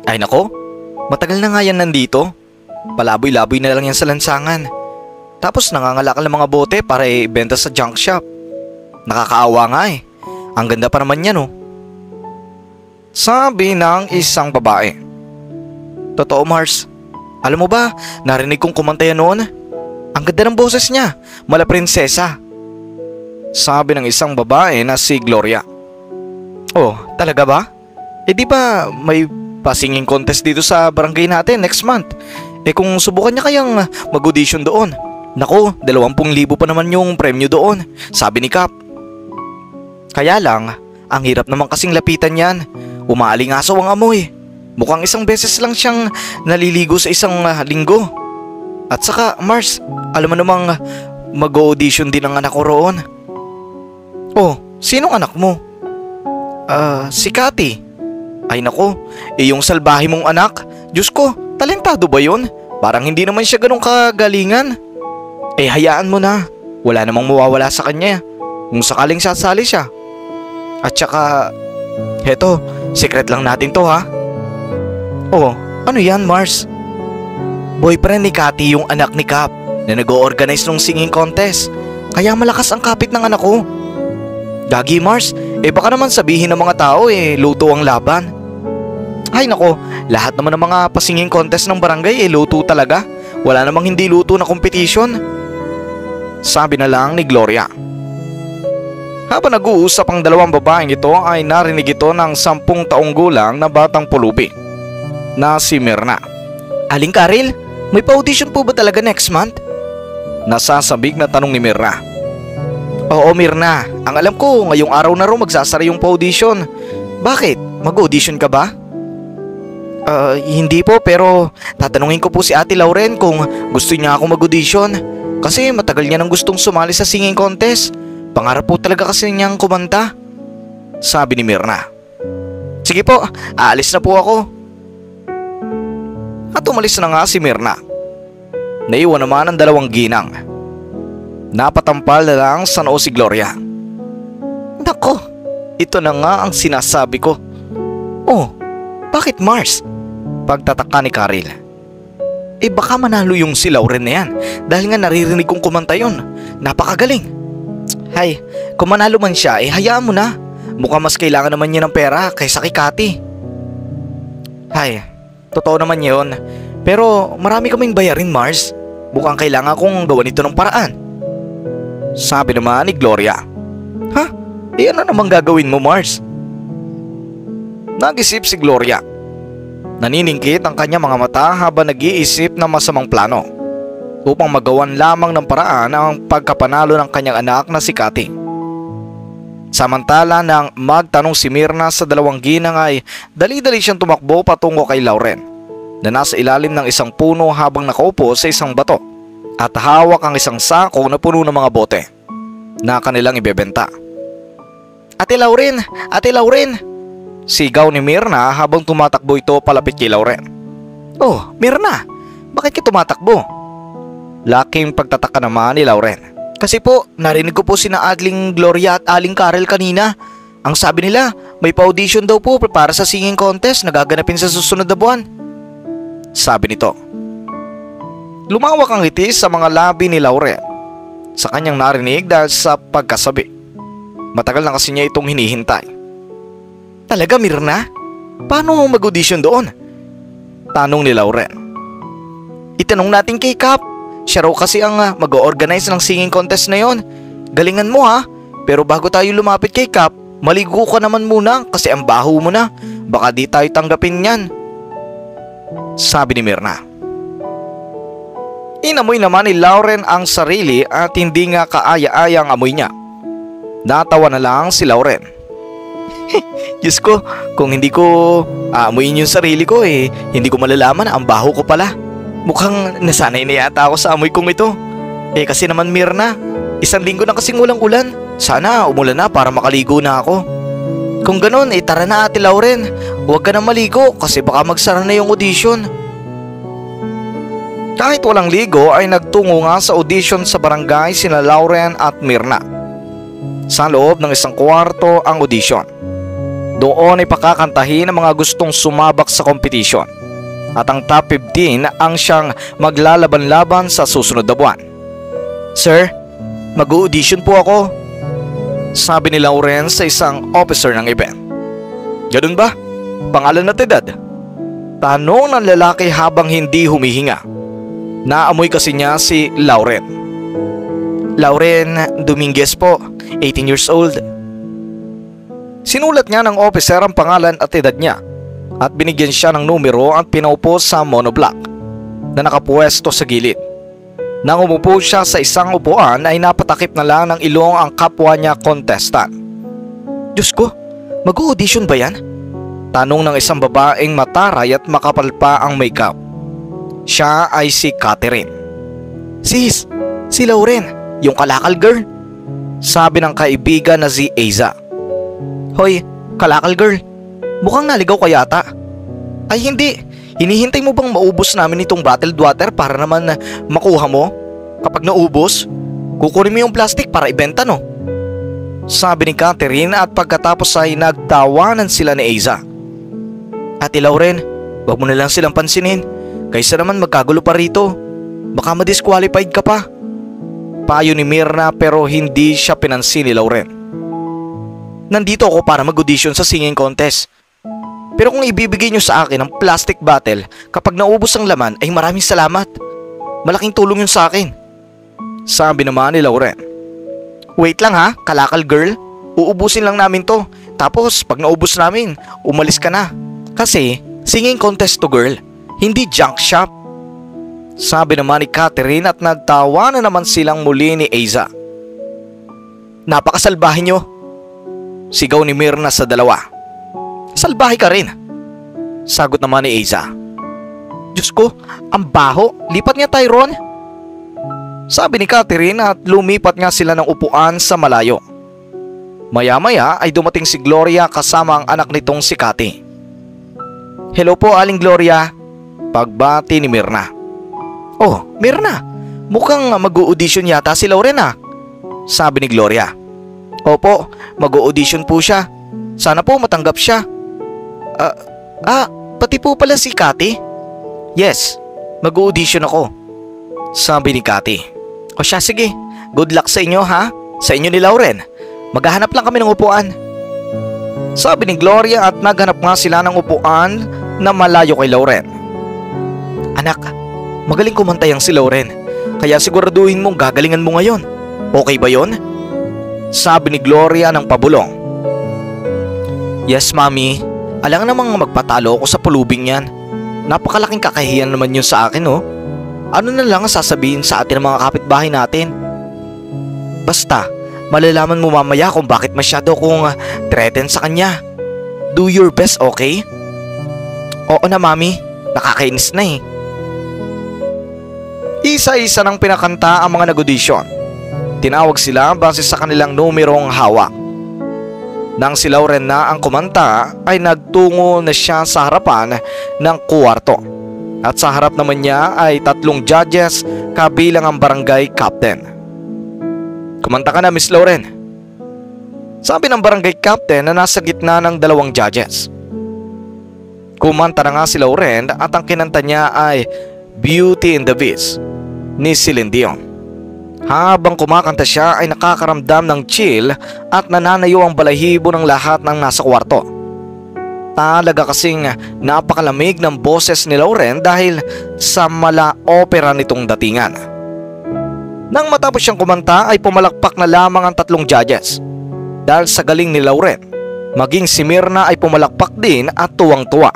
Ay nako, matagal na nga yan nandito. Palaboy-laboy na lang yan sa lansangan. Tapos nangangalakal ng mga bote para ibenta sa junk shop. Nakakaawa nga eh. Ang ganda pa naman yan oh. Sabi ng isang babae. Totoo Mars. Alam mo ba, narinig kong kumanta yan noon. Ang ganda ng boses niya, mala prinsesa. Sabi ng isang babae na si Gloria. Oh, talaga ba? Eh di ba may pa-singing contest dito sa barangay natin next month? Eh kung subukan niya kayang mag-audition doon. Nako, 20,000 pa naman yung premyo doon, sabi ni Cap. Kaya lang, ang hirap naman kasing lapitan yan. Umaalingasaw ang amoy. Mukhang isang beses lang siyang naliligo sa isang linggo. At saka Mars, alam mo namang mag-audition din ang anak ko roon. Oh, sinong anak mo? Si Cathy. Ay nako, yung salbahe mong anak. Diyos ko, talentado ba yun? Parang hindi naman siya ganun kagalingan. Eh hayaan mo na, wala namang mawawala sa kanya kung sakaling sasali siya. At saka, heto, secret lang natin to ha. Oh, ano yan Mars? Boyfriend ni Cathy yung anak ni Cap na nag-o-organize ng singing contest. Kaya malakas ang kapit ng anak ko. Gagi Mars, eh baka naman sabihin ng mga tao luto ang laban. Ay nako, lahat naman ng mga pasinging contest ng barangay luto talaga. Wala namang hindi luto na competition. Sabi na lang ni Gloria. Habang nag-uusap ang dalawang babaeng ito ay narinig ito ng 10 taong gulang na batang pulubi na si Mirna. Aling Karil, may pa-audition po ba talaga next month? Nasasabik na tanong ni Mirna. Oo Mirna, ang alam ko ngayong araw na raw magsasara yung pa-audition. Bakit? Mag-audition ka ba? Hindi po pero tatanungin ko po si Ate Lauren kung gusto niya akong mag-audition. Kasi matagal niya nang gustong sumali sa singing contest. Pangarap po talaga kasi niyang kumanta. Sabi ni Mirna. Sige po, aalis na po ako. At umalis na nga si Mirna. Naiwan naman ang dalawang ginang. Napatampal na lang sa noo si Gloria. Nako, ito na nga ang sinasabi ko. Oh, bakit Mars? Pagtataka ni Karil. Eh baka manalo yung si Lauren na yan dahil nga naririnig kong kumanta yun. Napakagaling. Hay, kung manalo man siya hayaan mo na. Mukhang mas kailangan naman niya ng pera kaysa kay Cathy. Hay, totoo naman yun. Pero marami kaming bayarin Mars. Mukhang kailangan kong gawan ito ng paraan. Sabi naman ni Gloria. Ha? Eh ano namang gagawin mo Mars? Nag-isip si Gloria. Naniningkit ang kanya mga mata habang nag-iisip ng masamang plano upang magawan lamang ng paraan ang pagkapanalo ng kanyang anak na si Cathy. Samantala nang magtanong si Mirna sa dalawang ginang ay dali-dali siyang tumakbo patungo kay Lauren na nasa ilalim ng isang puno habang nakaupo sa isang bato at hawak ang isang sako na puno ng mga bote na kanilang ibebenta. Ate Lauren! Ate Lauren! Sigaw ni Mirna habang tumatakbo ito palapit kay Lauren. Oh, Mirna, bakit ka tumatakbo? Laking pagtataka naman ni Lauren. Kasi po, narinig ko po sina Adling Gloria at Aling Karel kanina. Ang sabi nila, may pa-audition daw po para sa singing contest na gaganapin sa susunod na buwan. Sabi nito. Lumawak ang ngiti sa mga labi ni Lauren sa kanyang narinig dahil sa pagkasabi. Matagal na kasi niya itong hinihintay. Talaga Mirna? Paano mo mag-audition doon? Tanong ni Lauren. Itanong natin kay Cap. Siya raw kasi ang mag-o-organize ng singing contest na yon. Galingan mo ha. Pero bago tayo lumapit kay Cap, maligo ka naman muna kasi ang baho mo na. Baka di tayo tanggapin yan. Sabi ni Mirna. Inamoy naman ni Lauren ang sarili at hindi nga kaaya-aya ang amoy niya. Natawa na lang si Lauren. Diyos ko, kung hindi ko aamuin yung sarili ko hindi ko malalaman na ang baho ko pala. Mukhang nasanay na yata ako sa amoy kong ito. Kasi naman Mirna, 1 linggo na kasing ulang-ulan. Sana umulan na para makaligo na ako. Kung ganon, tara na Ate Lauren. Huwag ka na maligo kasi baka magsara na yung audition. Kahit walang ligo ay nagtungo nga sa audition sa barangay sina Lauren at Mirna. Sa loob ng isang kwarto ang audition. Doon ay pakakantahin ang mga gustong sumabak sa kompetisyon. At ang top 15 ang siyang maglalaban-laban sa susunod na buwan. "Sir, mag-audition po ako," sabi ni Lauren sa isang officer ng event. "Ganun ba? Pangalan at edad?" Tanong ng lalaki habang hindi humihinga. Naamoy kasi niya si Lauren. "Lauren Dominguez po, 18 years old." Sinulat niya ng officer ang pangalan at edad niya at binigyan siya ng numero at pinaupo sa monoblock na nakapuesto sa gilid. Nang umupo siya sa isang upuan ay napatakip na lang ng ilong ang kapwa niya contestant. "Diyos ko, mag-audition ba yan?" Tanong ng isang babaeng mataray at makapal pa ang makeup. Siya ay si Catherine. "Sis, si Lauren, yung kalakal girl," sabi ng kaibigan na si Aiza. "Hoy, kalakal girl, mukhang naligaw ka yata." "Ay hindi, hinihintay mo bang maubos namin itong bottled water para naman makuha mo? Kapag naubos, kukunin mo yung plastic para ibenta, no?" sabi ni Catherine at pagkatapos ay nagtawanan sila ni Aiza. "Ate Lauren, wag mo na lang silang pansinin, kaysa naman magkagulo pa rito. Baka ma-disqualified ka pa." Payo ni Mirna pero hindi siya pinansin ni Lauren. "Nandito ako para mag-audition sa singing contest. Pero kung ibibigay nyo sa akin ang plastic bottle kapag naubos ang laman ay maraming salamat. Malaking tulong yun sa akin," sabi naman ni Lauren. "Wait lang ha, kalakal girl. Uubusin lang namin to. Tapos pag naubos namin, umalis ka na. Kasi singing contest to girl, hindi junk shop," sabi naman ni Catherine at nagtawa na naman silang muli ni Aiza. "Napakasalbahe nyo," sigaw ni Mirna sa dalawa. "Salbahe ka rin," sagot naman ni Aiza. "Diyos ko, ang baho. Lipat nga tayo ron," sabi ni Catherine at lumipat nga sila ng upuan sa malayo. Maya-maya ay dumating si Gloria kasama ang anak nitong si Cathy. "Hello po, Aling Gloria," pagbati ni Mirna. "Oh, Mirna, mukhang mag-audition yata si Lauren ah," sabi ni Gloria. "Opo, mag-audition po siya. Sana po matanggap siya." Pati po pala si Cathy?" "Yes, mag-audition ako," sabi ni Cathy. "O siya, sige, good luck sa inyo ha, sa inyo ni Lauren. Maghahanap lang kami ng upuan," sabi ni Gloria at naghanap nga sila ng upuan na malayo kay Lauren. "Anak, magaling kumanta yang si Lauren, kaya siguraduhin mong gagalingan mo ngayon. Okay ba yon?" sabi ni Gloria ng pabulong. "Yes, Mami. Alang namang magpatalo ako sa pulubing yan. Napakalaking kakahiyan naman yun sa akin, oh. Ano na lang ang sasabihin sa atin ng mga kapitbahay natin? Basta, malalaman mo mamaya kung bakit masyado kong threaten sa kanya. Do your best, okay?" "Oo na, Mami. Nakakainis na eh." Isa-isa nang pinakanta ang mga nag-audition. Tinawag sila base sa kanilang numerong hawak. Nang si Lauren na ang kumanta ay nagtungo na siya sa harapan ng kuwarto. At sa harap naman niya ay 3 judges kabilang ang barangay captain. "Kumanta ka na, Miss Lauren," sabi ng barangay captain na nasa gitna ng 2 judges. Kumanta na nga si Lauren at ang kinanta niya ay Beauty and the Beast ni Celine Dion. Habang kumakanta siya ay nakakaramdam ng chill at nananayo ang balahibo ng lahat ng nasa kwarto. Talaga kasing napakalamig ng boses ni Lauren dahil sa mala opera nitong datingan. Nang matapos siyang kumanta ay pumalakpak na lamang ang 3 judges. Dahil sa galing ni Lauren, maging si Mirna ay pumalakpak din at tuwang-tuwa.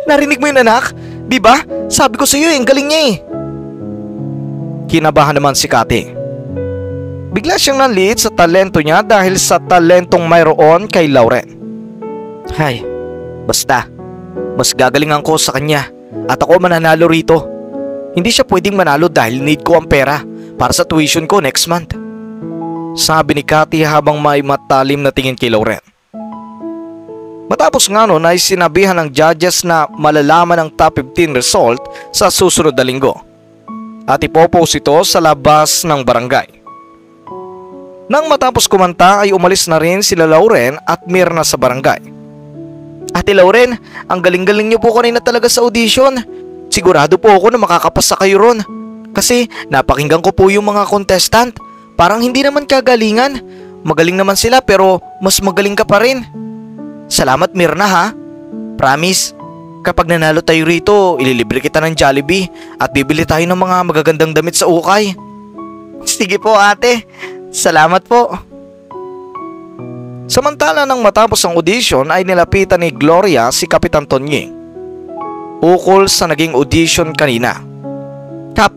"Narinig mo yun, anak? Diba? Sabi ko sa iyo ang galing niya eh." Kinabahan naman si Cathy. Bigla siyang nanliit sa talento niya dahil sa talentong mayroon kay Lauren. "Hay, basta, mas gagalingan ko sa kanya at ako mananalo rito. Hindi siya pwedeng manalo dahil need ko ang pera para sa tuition ko next month," sabi ni Cathy habang may matalim na tingin kay Lauren. Matapos nga nun ay sinabihan ng judges na malalaman ang top 15 result sa susunod na linggo at ipopost ito sa labas ng barangay. Nang matapos kumanta ay umalis na rin sila Lauren at Mirna sa barangay Ate Lauren, ang galing-galing niyo po kanina talaga sa audition. Sigurado po ako na makakapasa kayo ron. Kasi napakinggan ko po yung mga contestant. Parang hindi naman kagalingan. Magaling naman sila pero mas magaling ka pa rin. Salamat Mirna ha. Promise, kapag nanalo tayo rito, ililibre kita ng Jollibee at bibili tayo ng mga magagandang damit sa ukay. Sige po ate, salamat po. Samantala nang matapos ang audition ay nilapitan ni Gloria si Kapitan Tonying ukol sa naging audition kanina. Kap,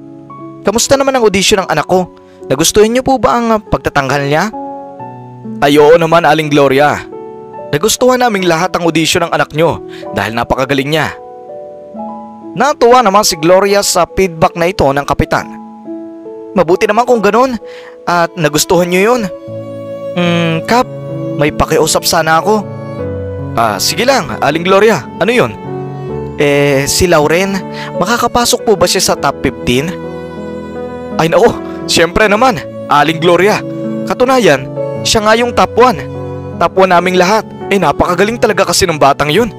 kamusta naman ang audition ng anak ko? Nagustuhan niyo po ba ang pagtatanggal niya? Ay oo naman Aling Gloria. Nagustuhan naming lahat ang audition ng anak niyo dahil napakagaling niya. Natuwa naman si Gloria sa feedback na ito ng Kapitan. Mabuti naman kung ganun at nagustuhan niyo yun. Kap, may pakiusap sana ako. Sige lang, Aling Gloria. Ano yun? Si Lauren, makakapasok po ba siya sa top 15? Ay nako, syempre naman, Aling Gloria. Katunayan, siya nga yung top 1. Top 1 naming lahat. Napakagaling talaga kasi ng batang yun.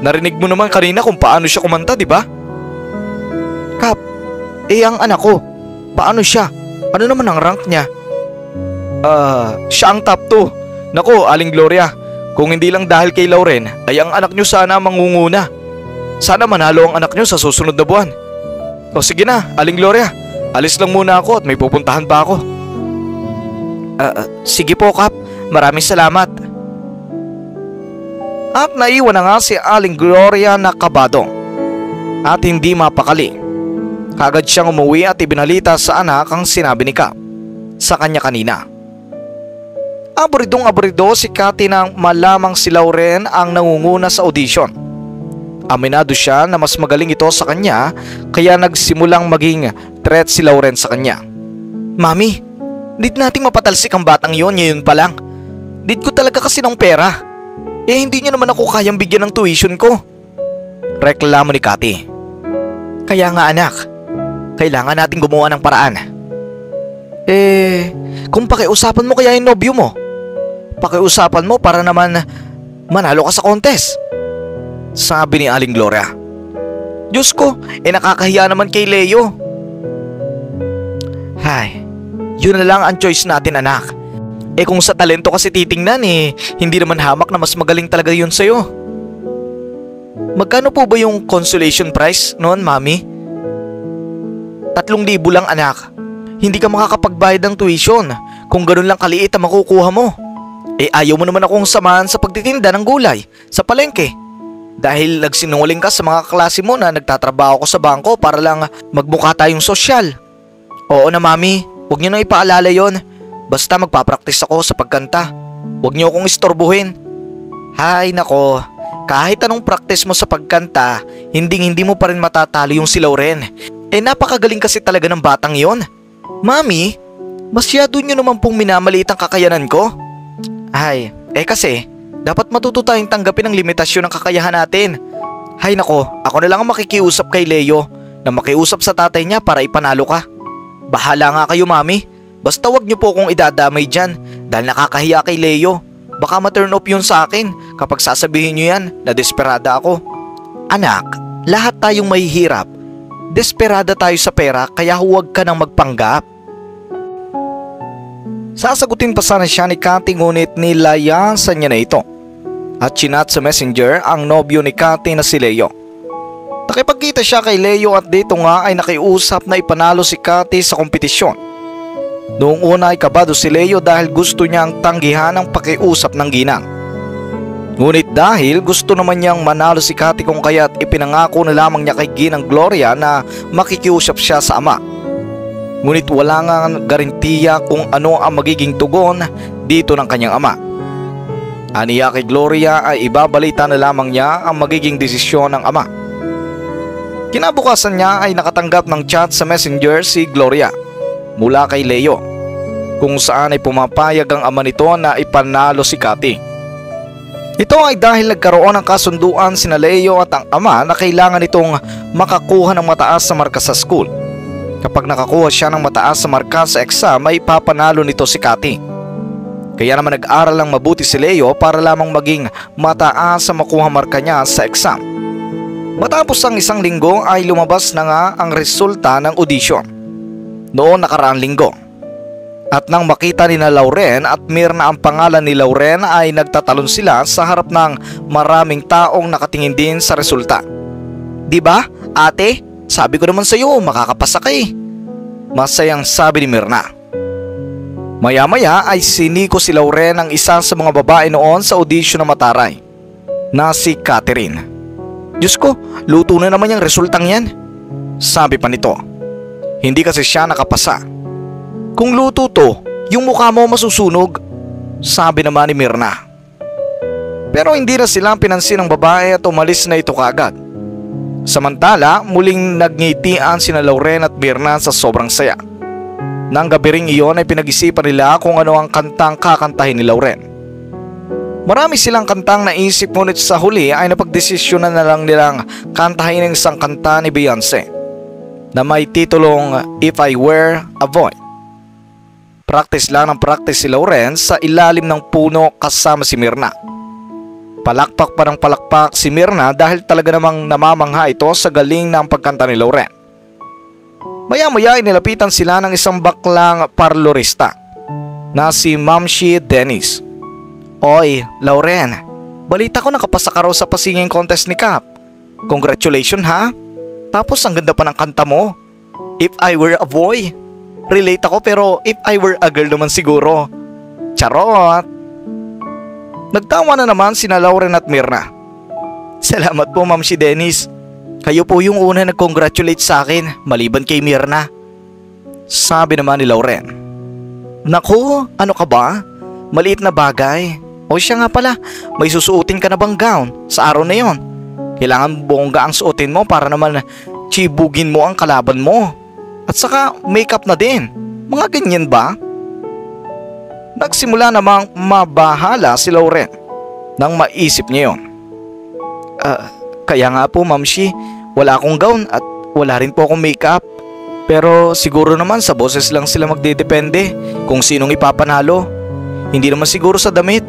Narinig mo naman kanina kung paano siya kumanta, di ba? Kap, ang anak ko, paano siya? Ano naman ang rank niya? Siya ang top 2. Nako, Aling Gloria, kung hindi lang dahil kay Lauren, ay ang anak nyo sana mangunguna. Sana manalo ang anak nyo sa susunod na buwan. O sige na, Aling Gloria, alis lang muna ako at may pupuntahan pa ako. Sige po Kap, maraming salamat. At naiwan na nga si Aling Gloria na kabado at hindi mapakali. Kagad siyang umuwi at ibinalita sa anak ang sinabi ni Kap sa kanya kanina. Aburidong-aburido si Cathy nang malamang si Lauren ang nangunguna sa audition. Aminado siya na mas magaling ito sa kanya kaya nagsimulang maging threat si Lauren sa kanya. Mami, need nating mapatalsik ang batang yon ngayon pa lang. Need ko talaga kasi ng pera. Hindi niya naman ako kayang bigyan ng tuition ko. Reklamo ni Cathy. Kaya nga anak, kailangan nating gumawa ng paraan. Kung pakiusapan mo kaya yung nobyo mo. Pakiusapan mo para naman manalo ka sa contest. Sabi ni Aling Gloria. Diyos ko, nakakahiya naman kay Leo. Hay, yun na lang ang choice natin anak. Kung sa talento kasi titingnan hindi naman hamak na mas magaling talaga yun sa'yo. Magkano po ba yung consolation prize noon, Mami? 3,000 lang anak. Hindi ka makakapagbayad ng tuition kung ganun lang kaliit ang makukuha mo. Ayaw mo naman akong samahan sa pagtitinda ng gulay sa palengke. Dahil nagsinungaling ka sa mga klase mo na nagtatrabaho ko sa bangko para lang magmukha tayong sosyal. Oo na Mami, huwag niyo na ipaalala yon. Basta magpapractice ako sa pagkanta. Huwag niyo akong istorbuhin. Hay nako, kahit anong practice mo sa pagkanta, hindi mo pa rin matatalo yung si Lauren. Napakagaling kasi talaga ng batang yon. Mami, masyado niyo naman pong minamaliit ang kakayanan ko. Ay, kasi dapat matuto tayong tanggapin ang limitasyon ng kakayahan natin. Hay nako, ako na lang ang makikiusap kay Leo na makiusap sa tatay niya para ipanalo ka. Bahala nga kayo Mami. Basta wag niyo po akong idadamay dyan dahil nakakahiya kay Leo. Baka ma-turn off yun sa akin kapag sasabihin niyo yan na desperada ako. Anak, lahat tayong mahihirap. Desperada tayo sa pera kaya huwag ka nang magpanggap. Sasagutin pa sana siya ni Cathy ngunit nilayasan niya na ito. At chinat sa messenger ang nobyo ni Cathy na si Leo. Nakipagkita siya kay Leo at dito nga ay nakiusap na ipanalo si Cathy sa kompetisyon. Noong una ay kabado si Leo dahil gusto niyang tanggihan ang pakiusap ng ginang. Ngunit dahil gusto naman niyang manalo si Cathy kung kaya't ipinangako na lamang niya kay Ginang Gloria na makikiusap siya sa ama. Ngunit wala nga garantiya kung ano ang magiging tugon dito ng kanyang ama. Aniya kay Gloria ay ibabalita na lamang niya ang magiging desisyon ng ama. Kinabukasan niya ay nakatanggap ng chat sa messenger si Gloria mula kay Leo kung saan ay pumapayag ang ama nito na ipanalo si Cathy. Ito ay dahil nagkaroon ng kasunduan sina Leo at ang ama na kailangan nitong makakuha ng mataas sa marka sa school. Kapag nakakuha siya ng mataas sa marka sa exam ay papanalo nito si Cathy. Kaya naman nag-aral lang mabuti si Leo para lamang maging mataas sa makuha marka niya sa exam. Matapos ang isang linggo ay lumabas na nga ang resulta ng audition noon nakaraang linggo. At nang makita ni Lauren at Myrna ang pangalan ni Lauren ay nagtatalon sila sa harap ng maraming taong nakatingin din sa resulta. "Diba, ate? Sabi ko naman sa iyo, makakapasa ka eh." Masayang sabi ni Myrna. Maya-maya ay siniko si Lauren ang isa sa mga babae noon sa audition na mataray, na si Catherine. "Diyos ko, luto na naman yung resultang yan," sabi pa nito. Hindi kasi siya nakapasa. "Kung luto to, yung mukha mo masusunog," sabi naman ni Myrna. Pero hindi na sila pinansin ng babae at umalis na ito kaagad. Samantala, muling nagngitian sina Lauren at Myrna sa sobrang saya. Nang gabi ring iyon ay pinag-isipan nila kung ano ang kantang kakantahin ni Lauren. Marami silang kantang naisip, ngunit sa huli ay napagdesisyonan na lang nilang kantahin ang isang kanta ni Beyonce na may titulong "If I Were a Boy". Practice lang ng practice si Lauren sa ilalim ng puno kasama si Myrna. Palakpak pa ng palakpak si Myrna dahil talaga namang namamangha ito sa galing ng pagkanta ni Lauren. Maya-maya ay nilapitan sila ng isang baklang parlorista na si Mamshi Dennis. "Oy, Lauren, balita ko nakapasa ka raw sa pa-singing contest ni Cap. Congratulations ha. Tapos ang ganda pa ng kanta mo. If I Were a Boy. Relate ako pero if I were a girl naman siguro. Charot." Nagtawa na naman sina Lauren at Myrna. "Salamat po, Mamshi Dennis. Kayo po yung una nag-congratulate sa akin maliban kay Myrna," sabi naman ni Lauren. "Naku, ano ka ba? Maliit na bagay. O siya nga pala, may susuotin ka na bang gown sa araw na yon? Kailangan bongga ang suotin mo para naman chibugin mo ang kalaban mo. At saka makeup na din. Mga ganyan ba?" Nagsimula namang mabahala si Lauren nang maisip niya yon. Kaya nga po, Mamshi, wala akong gown at wala rin po akong makeup. Pero siguro naman sa boses lang sila magdedepende kung sinong ipapanalo. Hindi naman siguro sa damit."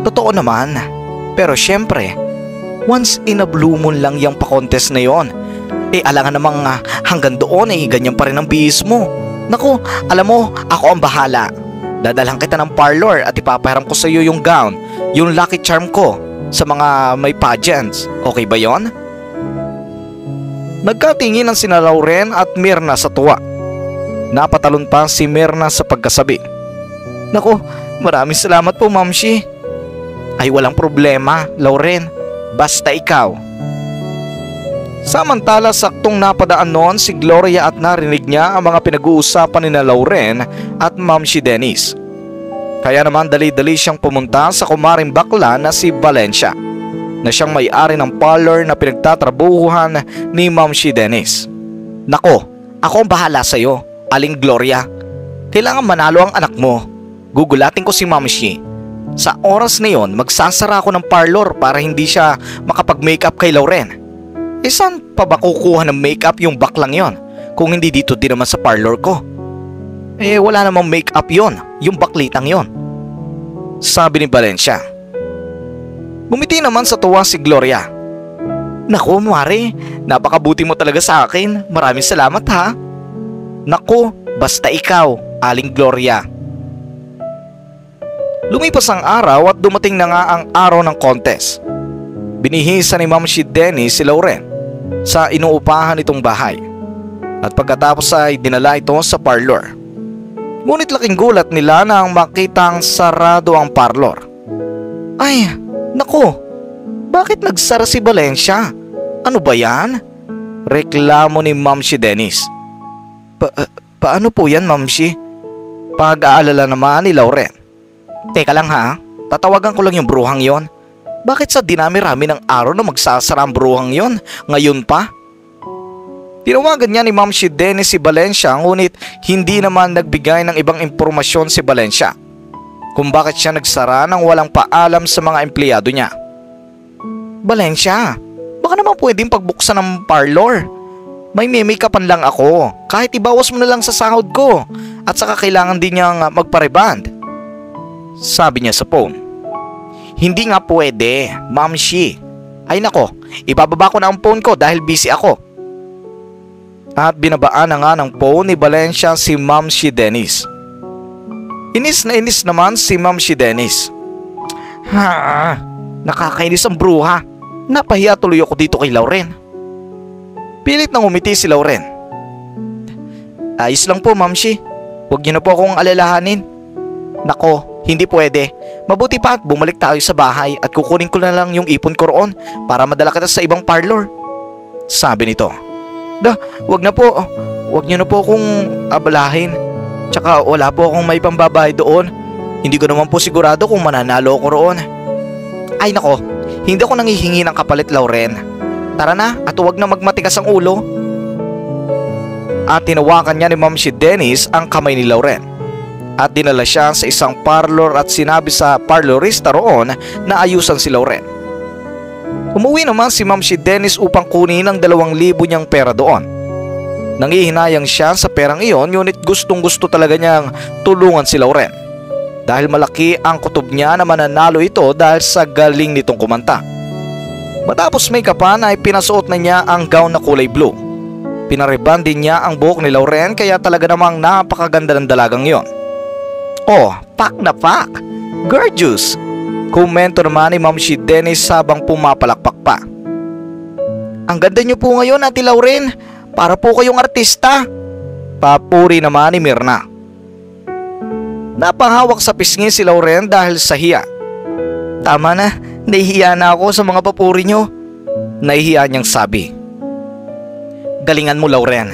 "Totoo naman. Pero syempre, once in a blue moon lang yung pa-contest na yon. Alangan namang hanggang doon ganyan pa rin ang bihis mo. Naku, alam mo, ako ang bahala. Dadalhan kita ng parlor at ipapahiram ko sa iyo yung gown, yung lucky charm ko sa mga may pageants. Okay ba yon?" Nagkatingin ang sina Lauren at Myrna sa tuwa. Napatalon pa si Myrna sa pagkasabi. "Naku, maraming salamat po, Mamshi." "Ay walang problema, Lauren. Basta ikaw." Samantala, saktong napadaan noon si Gloria at narinig niya ang mga pinag-uusapan ni Lauren at Mamshi Dennis. Kaya naman dali-dali siyang pumunta sa kumaring bakla na si Valencia, na siyang may-ari ng parlor na pinagtatrabuhuhan ni Mamshi Dennis. "Nako, ako ang bahala sa'yo, Aling Gloria. Kailangan manalo ang anak mo. Gugulatin ko si Mamshi. Sa oras na yon, magsasara ako ng parlor para hindi siya makapag-makeup kay Lauren. Saan pa ba kukuha ng makeup yung baklang yon kung hindi dito din naman sa parlor ko? Wala namang makeup yon, yung baklitang yon," sabi ni Valencia. Bumiti naman sa tuwa si Gloria. "Naku, Mare, napakabuti mo talaga sa akin. Maraming salamat ha." "Naku, basta ikaw, Aling Gloria." Lumipas ang araw at dumating na nga ang araw ng contest. Binihisa ni Mamshi Dennis si Lauren sa inuupahan itong bahay. At pagkatapos ay dinala ito sa parlor. Ngunit laking gulat nila nang makitang sarado ang parlor. "Ay, naku, bakit nagsara si Valencia? Ano ba yan?" reklamo ni Mamshi Dennis. Paano po yan, Mamshi?" Pag-aalala naman ni Lauren. "Teka lang ha, tatawagan ko lang yung bruhang yon. Bakit sa dinami-rami ng araw na magsasara ang bruhang yon ngayon pa?" Tinawagan niya ni Mamshi Dennis si Valencia, ngunit hindi naman nagbigay ng ibang impormasyon si Valencia kung bakit siya nagsara nang walang paalam sa mga empleyado niya. "Valencia, baka naman pwedeng pagbuksan ng parlor. May make-upan lang ako. Kahit ibawas mo na lang sa sahod ko. At saka kailangan din niyang magpa-reband," Sabi niya sa phone. Hindi nga pwede, Ma'am Shi. Ay nako, ibababa ko na ang phone ko dahil busy ako. At binabaan na nga ng phone ni Valencia si Ma'am Shi Dennis. Inis na inis naman si Ma'am Shi Dennis. Ha, nakakainis ang bruha. Napahiya tuloy ako dito kay Lauren. Pilit nang umiti si Lauren. Ayos lang po, Ma'am Shi. Huwag niyo na po akong alalahanin. Nako, hindi pwede. Mabuti pa at bumalik tayo sa bahay at kukunin ko na lang yung ipon ko roon para madala kita sa ibang parlor. Sabi nito. Wag na po. Wag niyo na po akong abalahin. Tsaka wala po akong may pambabayad doon. Hindi ko naman po sigurado kung mananalo ako roon. Ay nako, hindi ako nanghihingi ng kapalit, Lauren. Tara na at huwag na magmatigas ang ulo. At tinawakan niya ni Ma'am Shi Dennis ang kamay ni Lauren. At dinala siya sa isang parlor at sinabi sa parlorista roon na ayusan si Lauren. Umuwi naman si Ma'am Shi Dennis upang kunin ang 2,000 niyang pera doon. Nangihinayang siya sa perang iyon, ngunit gustong gusto talaga niyang tulungan si Lauren. Dahil malaki ang kutob niya na mananalo ito dahil sa galing nitong kumanta. Matapos make-upan ay pinasuot na niya ang gown na kulay blue. Pinariban din niya ang buhok ni Lauren kaya talaga namang napakaganda ng dalagang iyon. Oh, pak na pak! Gorgeous! Komento naman ni Ma'am Shi Dennis habang pumapalakpak pa. Ang ganda niyo po ngayon, Ate Lauren. Para po kayong artista. Papuri naman ni Mirna. Napahawak sa pisngi si Lauren dahil sa hiya. Tama na, nahihiya na ako sa mga papuri niyo. Nahihiya niyang sabi. Galingan mo, Lauren.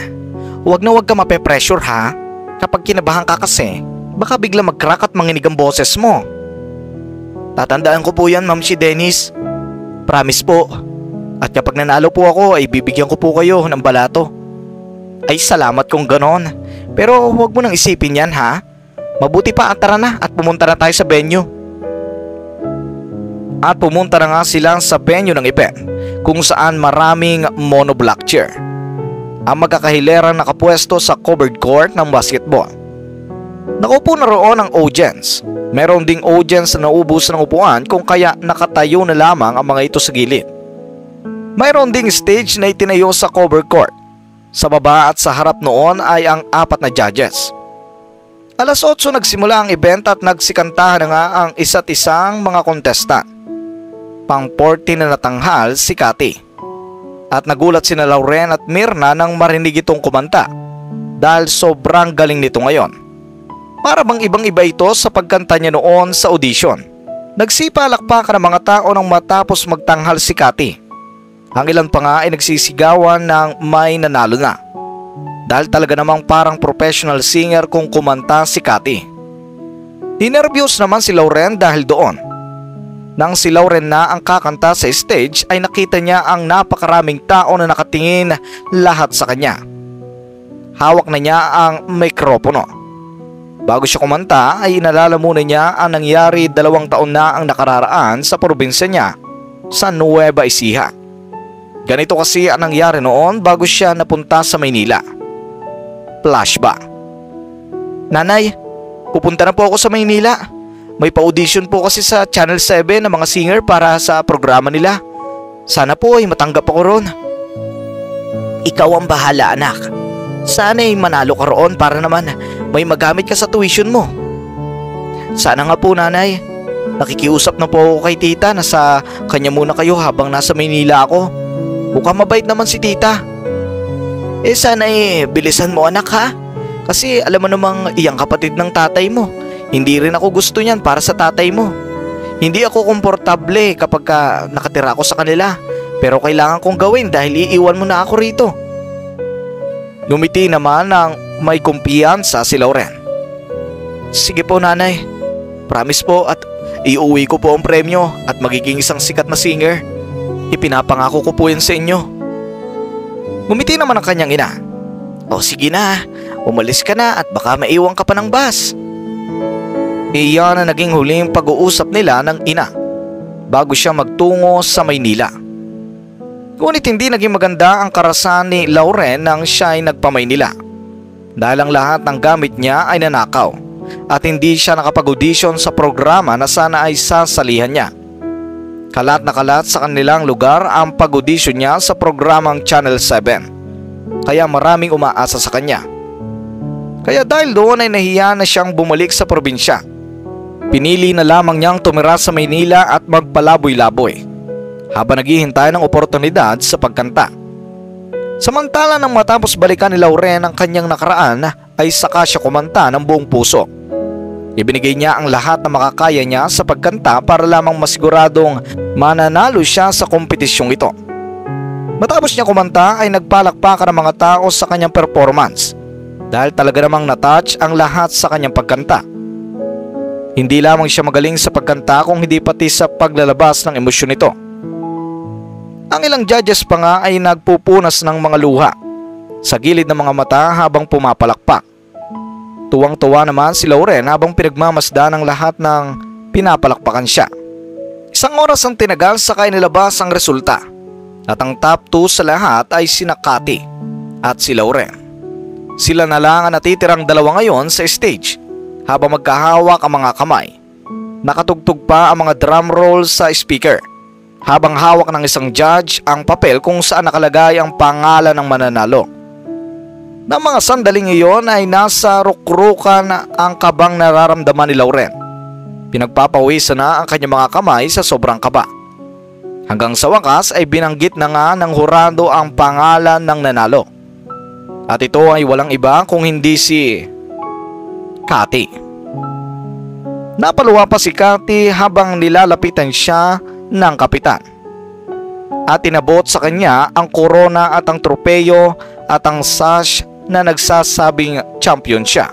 Huwag na huwag ka mape-pressure ha. Kapag kinabahan ka kasi, baka bigla mag-crack at manginig ang boses mo. Tatandaan ko po yan, Ma'am Shi Dennis. Promise po. At kapag nanalo po ako ay bibigyan ko po kayo ng balato. Ay salamat kung ganon. Pero huwag mo nang isipin yan ha. Mabuti pa at tara na at pumunta na tayo sa venue. At pumunta na nga sila sa venue ng event kung saan maraming monoblock chair. Ang magkakahilerang nakapwesto sa covered court ng basketball. Nakaupo na roon ang audience. Meron ding audience na naubos ng upuan kung kaya nakatayo na lamang ang mga ito sa gilid. Mayroon ding stage na itinayo sa covered court. Sa baba at sa harap noon ay ang 4 na judges. Alas 8 nagsimula ang event at nagsikantahan na nga ang isa't isang mga contestant. Pang 14 na natanghal si Cathy. At nagulat sina Lauren at Mirna nang marinig itong kumanta dahil sobrang galing nito ngayon. Para bang ibang iba ito sa pagkanta niya noon sa audition. Nagsipalakpakan ang mga tao nang matapos magtanghal si Cathy. Ang ilan pa nga ay nagsisigawan ng may nanalo na. Dahil talaga namang parang professional singer kung kumanta si Cathy. Dinervyos naman si Lauren dahil doon. Nang si Lauren na ang kakanta sa stage ay nakita niya ang napakaraming tao na nakatingin lahat sa kanya. Hawak na niya ang mikropono. Bago siya kumanta ay inalala muna niya ang nangyari 2 taon na ang nakararaan sa probinsya niya sa Nueva Ecija. Ganito kasi ang nangyari noon bago siya napunta sa Maynila. Flashback. Nanay, pupunta na po ako sa Maynila. May pa-audition po kasi sa Channel 7 ng mga singer para sa programa nila. Sana po ay matanggap ako roon. Ikaw ang bahala, anak. Sana ay manalo ka roon para naman may magamit ka sa tuition mo. Sana nga po, nanay. Nakikiusap na po ako kay tita na sa kanya muna kayo habang nasa Maynila ako. Mukhang mabait naman si tita. Sana bilisan mo, anak ha. Kasi alam mo namang iyang kapatid ng tatay mo. Hindi rin ako gusto niyan para sa tatay mo. Hindi ako komportable kapag nakatira ako sa kanila. Pero kailangan kong gawin dahil iiwan mo na ako rito. Ngumiti naman ng may kumpiyansa si Lauren. Sige po, nanay. Promise po at iuwi ko po ang premyo at magiging isang sikat na singer. Ipinapangako ko po yan sa inyo. Ngumiti naman ang kanyang ina. O sige na, umalis ka na at baka maiwan ka pa ng bus. Iyan na naging huling pag-uusap nila ng ina bago siya magtungo sa Maynila. Ngunit hindi naging maganda ang karasan ni Lauren nang siya ay nagpa-Maynila. Dahil ang lahat ng gamit niya ay nanakaw at hindi siya nakapag-audition sa programa na sana ay sasalihan niya. Kalat na kalat sa kanilang lugar ang pag-audition niya sa programang Channel 7. Kaya maraming umaasa sa kanya. Kaya dahil doon ay nahiya na siyang bumalik sa probinsya. Pinili na lamang niyang tumira sa Maynila at magpalaboy-laboy habang naghihintay ng oportunidad sa pagkanta. Samantala nang matapos balikan ni Lauren ang kanyang nakaraan ay saka siya kumanta ng buong puso. Ibinigay niya ang lahat na makakaya niya sa pagkanta para lamang masiguradong mananalo siya sa kompetisyong ito. Matapos niya kumanta ay nagpalakpakan ang mga tao sa kanyang performance dahil talaga namang natouch ang lahat sa kanyang pagkanta. Hindi lamang siya magaling sa pagkanta kung hindi pati sa paglalabas ng emosyon nito. Ang ilang judges pa nga ay nagpupunas ng mga luha sa gilid ng mga mata habang pumapalakpak. Tuwang-tuwa naman si Lauren habang pinagmamasdan ng lahat ng pinapalakpakan siya. Isang oras ang tinagal saka nilabas ang resulta at ang top 2 sa lahat ay sina Cathy at si Lauren. Sila na lang ang natitirang dalawa ngayon sa stage habang magkahawak ang mga kamay. Nakatugtog pa ang mga drum roll sa speaker habang hawak ng isang judge ang papel kung saan nakalagay ang pangalan ng mananalo. Nang mga sandaling iyon ay nasa rukrukan ang kabang nararamdaman ni Lauren. Pinagpapawisan na ang kanyang mga kamay sa sobrang kaba. Hanggang sa wakas ay binanggit na nga ng hurado ang pangalan ng nanalo. At ito ay walang iba kung hindi si Cathy. Napaluwa pa si Cathy habang nilalapitan siya ng kapitan. At tinabot sa kanya ang korona at ang tropeyo at ang sash na nagsasabing champion siya.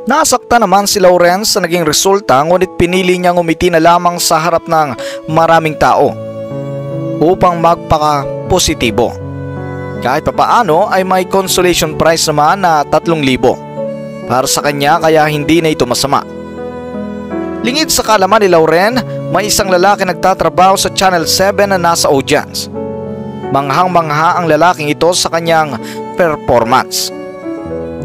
Nasakta naman si Lauren sa naging resulta ngunit pinili niyang umiti na lamang sa harap ng maraming tao upang magpaka-positibo. Kahit papaano ay may consolation prize naman na 3,000 para sa kanya kaya hindi na ito masama. Lingid sa kalaman ni Lauren, may isang lalaki nagtatrabaho sa Channel 7 na nasa audience. Manghang-mangha ang lalaking ito sa kanyang performance.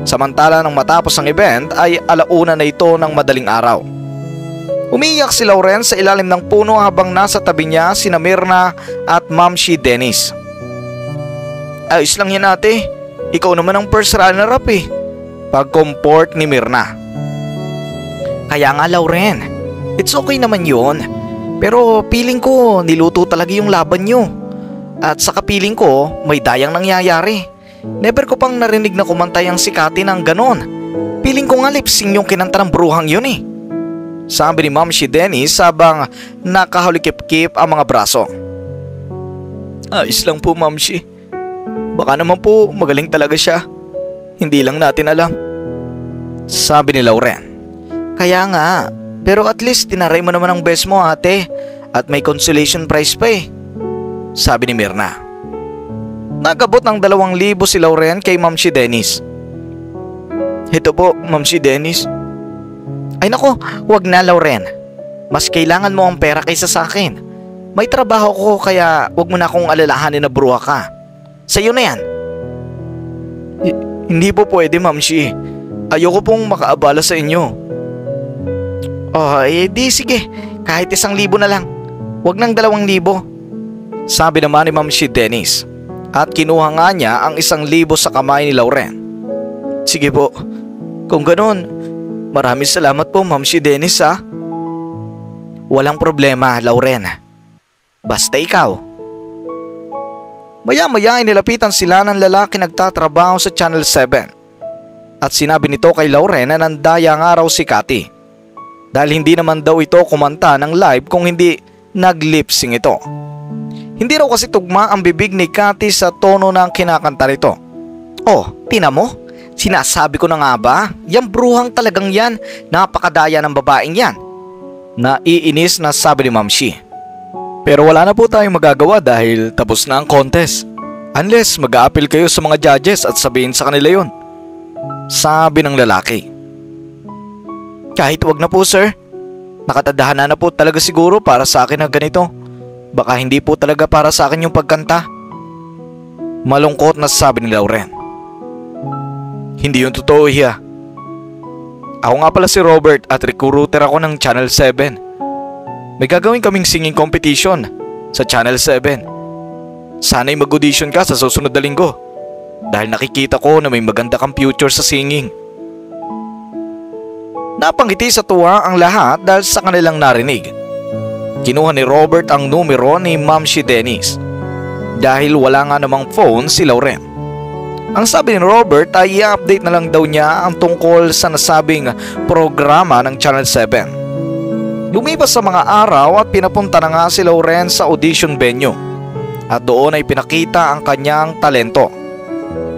Samantala nang matapos ang event ay 1:00 na ito ng madaling araw. Umiiyak si Lauren sa ilalim ng puno habang nasa tabi niya sina Myrna at Mamshi Dennis. Ayos lang yan ate, ikaw naman ang first runner-up eh, pag-comport ni Myrna. Kaya nga Lauren, it's okay naman yun, pero feeling ko niluto talaga yung laban nyo. At saka feeling ko may dayang nangyayari. Never ko pang narinig na kumantay ang si Cathy ng ganon. Feeling ko nga lip-sync yung kinanta ng bruhang yun eh, sabi ni Mamshi Dennis habang nakahulikip-kip ang mga braso. Ayos lang po Mamshi, baka naman po magaling talaga siya, hindi lang natin alam, sabi ni Lauren. Kaya nga, pero at least tinaray mo naman ang best mo ate at may consolation prize pa eh, sabi ni Myrna. Nagabot ng 2,000 si Lauren kay Mamshi Dennis. Ito po Mamshi Dennis. Ay nako, wag na Lauren, mas kailangan mo ang pera kaysa sa akin. May trabaho ko kaya wag mo na akong alalahanin na bruha ka. Sa'yo na yan. Hindi po pwede Mamshi, ayoko pong makaabala sa inyo. Oh, di sige, kahit 1,000 na lang, wag ng 2,000, sabi naman ni Mamshi Dennis. At kinuha nga niya ang 1,000 sa kamay ni Lauren. Sige po, kung ganun, maraming salamat po Mamshi Dennis ha. Walang problema Lauren, basta ikaw. Maya-maya ay nilapitan sila ng lalaki nagtatrabaho sa Channel 7. At sinabi nito kay Lauren na nandaya nga raw si Cathy, dahil hindi naman daw ito kumanta ng live kung hindi nag-lip-sync ito. Hindi raw kasi tugma ang bibig ni Cathy sa tono ng kinakanta nito. Oh, tina mo? Sinasabi ko na nga ba? Yang bruhang talagang yan, napakadaya ng babaeng yan, naiinis na sabi ni Mamshi. Pero wala na po tayong magagawa dahil tapos na ang contest. Unless mag-a-appeal kayo sa mga judges at sabihin sa kanila yon, sabi ng lalaki. Kahit wag na po sir, nakatadhana na po talaga siguro para sa akin na ganito. Baka hindi po talaga para sa akin yung pagkanta, malungkot na sabi ni Lauren. Hindi yun totoo, Hiya. Ako nga pala si Robert at recruiter ako ng Channel 7. May gagawin kaming singing competition sa Channel 7. Sana'y mag-audition ka sa susunod na linggo dahil nakikita ko na may maganda kang future sa singing. Napangiti sa tuwa ang lahat dahil sa kanilang narinig. Kinuha ni Robert ang numero ni Ma'am si Dennis dahil wala nga namang phone si Lauren. Ang sabi ni Robert ay i-update na lang daw niya ang tungkol sa nasabing programa ng Channel 7. Lumipas sa mga araw at pinapunta na nga si Lauren sa audition venue at doon ay pinakita ang kanyang talento.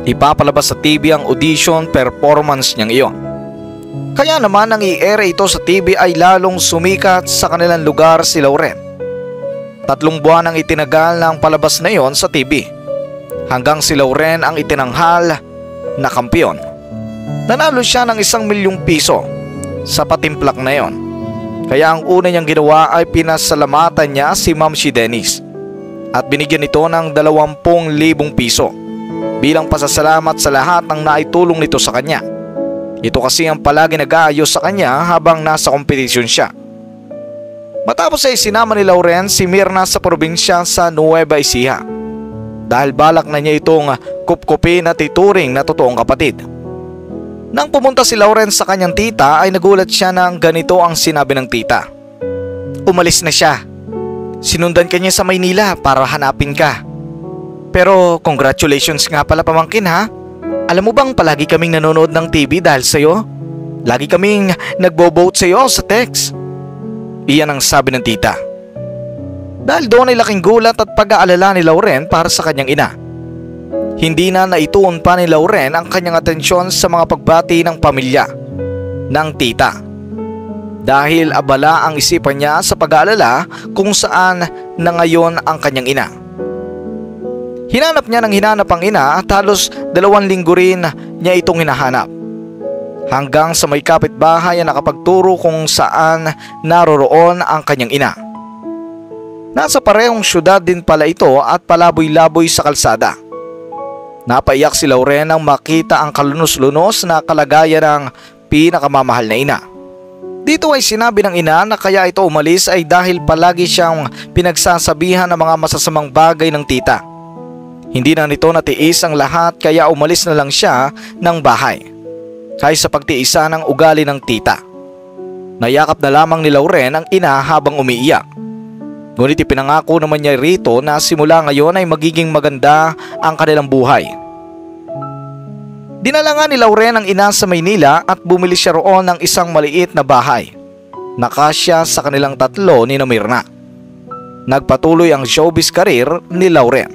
Ipapalabas sa TV ang audition performance niyang iyon. Kaya naman nang i-air ito sa TV ay lalong sumikat sa kanilang lugar si Lauren. 3 buwan ang itinagal ng palabas na iyon sa TV hanggang si Lauren ang itinanghal na kampiyon. Nanalo siya ng 1 milyong piso sa patimplak na iyon. Kaya ang una niyang ginawa ay pinasalamatan niya si Ma'am si Dennis at binigyan ito ng 20,000 piso bilang pasasalamat sa lahat ng naitulong nito sa kanya. Ito kasi ang palagi nag-aayos sa kanya habang nasa kompetisyon siya. Matapos ay sinama ni Lauren si Mirna sa probinsya sa Nueva Ecija dahil balak na niya itong kupkupin at ituring na totoong kapatid. Nang pumunta si Lauren sa kanyang tita ay nagulat siya nang ganito ang sinabi ng tita. Umalis na siya. Sinundan ka niya sa Maynila para hanapin ka. Pero congratulations nga pala pamangkin ha. Alam mo bang palagi kaming nanonood ng TV dahil sa'yo? Lagi kaming nagbo-vote sa'yo sa text. Iyan ang sabi ng tita. Dahil doon ay laking gulat at pag-aalala ni Lauren para sa kanyang ina. Hindi na naituon pa ni Lauren ang kanyang atensyon sa mga pagbati ng pamilya ng tita. Dahil abala ang isipan niya sa pag-aalala kung saan na ngayon ang kanyang ina. Hinanap niya ng hinanap ang ina at halos 2 linggo rin niya itong hinahanap. Hanggang sa may kapitbahay na nakapagturo kung saan naroroon ang kanyang ina. Nasa parehong syudad din pala ito at palaboy-laboy sa kalsada. Napaiyak si Lauren nang makita ang kalunos-lunos na kalagayan ng pinakamamahal na ina. Dito ay sinabi ng ina na kaya ito umalis ay dahil palagi siyang pinagsasabihan ng mga masasamang bagay ng tita. Hindi na nito natiis ang lahat kaya umalis na lang siya ng bahay. Kaysa pagtiisa ng ugali ng tita. Nayakap na lamang ni Lauren ang ina habang umiiyak. Ngunit ipinangako naman niya rito na simula ngayon ay magiging maganda ang kanilang buhay. Dinala nga ni Lauren ang ina sa Maynila at bumili siya roon ng isang maliit na bahay. Nakasya sa kanilang 3 ni Mirna. Nagpatuloy ang showbiz career ni Lauren.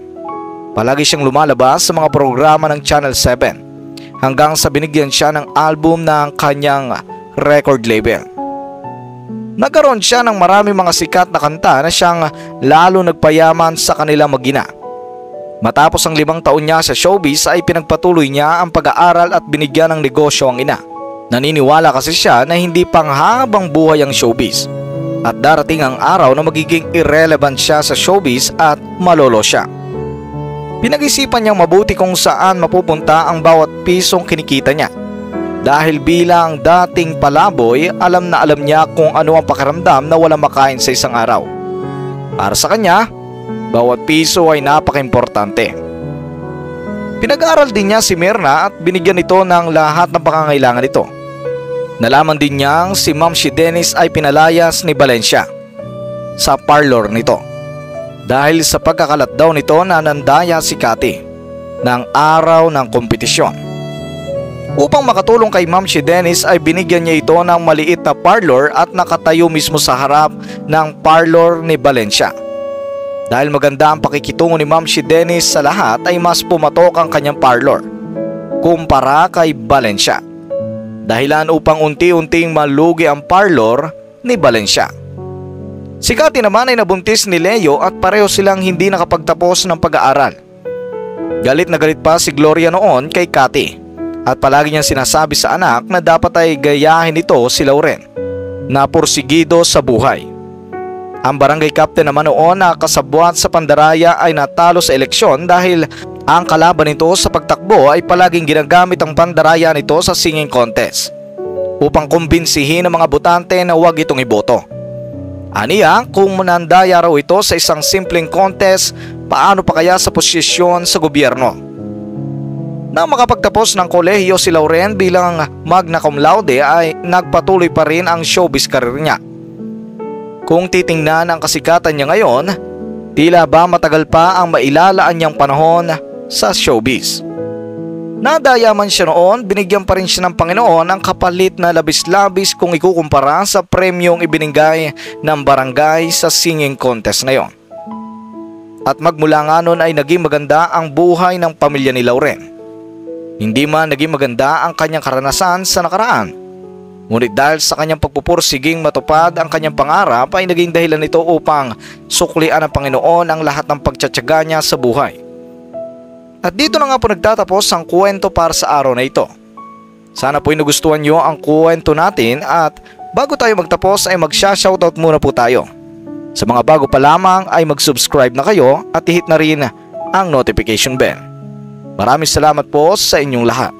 Palagi siyang lumalabas sa mga programa ng Channel 7 hanggang sa binigyan siya ng album ng kanyang record label. Nagkaroon siya ng maraming mga sikat na kanta na siyang lalo nagpayaman sa kanilang mag-ina. Matapos ang 5 taon niya sa showbiz ay pinagpatuloy niya ang pag-aaral at binigyan ng negosyo ang ina. Naniniwala kasi siya na hindi panghabang buhay ang showbiz at darating ang araw na magiging irrelevant siya sa showbiz at malolo siya. Pinag-isipan niyang mabuti kung saan mapupunta ang bawat pisong kinikita niya. Dahil bilang dating palaboy, alam na alam niya kung ano ang pakiramdam na walang makain sa isang araw. Para sa kanya, bawat piso ay napaka-importante. Pinag-aral din niya si Mirna at binigyan ito ng lahat ng pangangailangan nito. Nalaman din niyang si Ma'am si Dennis ay pinalayas ni Valencia sa parlor nito. Dahil sa pagkakalat daw nito na nandaya si Cathy ng araw ng kompetisyon. Upang makatulong kay Ma'am si Dennis ay binigyan niya ito ng maliit na parlor at nakatayo mismo sa harap ng parlor ni Valencia. Dahil maganda ang pakikitungo ni Ma'am si Dennis sa lahat ay mas pumatok ang kanyang parlor kumpara kay Valencia. Dahilan upang unti-unting malugi ang parlor ni Valencia. Si Cathy naman ay nabuntis ni Leo at pareho silang hindi nakapagtapos ng pag-aaral. Galit na galit pa si Gloria noon kay Cathy. At palagi niyang sinasabi sa anak na dapat ay gayahin ito si Lauren na porsigido sa buhay. Ang barangay captain naman noon na kasabwat sa Pandaraya ay natalo sa eleksyon dahil Ang kalaban nito sa pagtakbo ay palaging ginagamit ang pandaraya nito sa singing contest upang kumbinsihin ang mga botante na huwag itong iboto. Aniya, kung manandaya raw ito sa isang simpleng contest, paano pa kaya sa posisyon sa gobyerno? Nang makapagtapos ng kolehiyo si Lauren bilang magna cum laude ay nagpatuloy pa rin ang showbiz career niya. Kung titingnan ang kasikatan niya ngayon, tila ba matagal pa ang mailalaan niyang panahon sa showbiz. Nadaya man siya noon, binigyan pa rin siya ng Panginoon ang kapalit na labis-labis kung ikukumpara sa premyong ibinigay ng barangay sa singing contest na yon. At magmula nga noon ay naging maganda ang buhay ng pamilya ni Lauren. Hindi man naging maganda ang kanyang karanasan sa nakaraan, ngunit dahil sa kanyang pagpupursiging matupad ang kanyang pangarap ay naging dahilan nito upang suklian ng Panginoon ang lahat ng pagtsatsaga niya sa buhay. At dito na nga po nagtatapos ang kwento para sa araw na ito. Sana po nagustuhan nyo ang kwento natin at bago tayo magtapos ay magsha-shoutout muna po tayo. Sa mga bago pa lamang ay mag-subscribe na kayo at i-hit na rin ang notification bell. Maraming salamat po sa inyong lahat.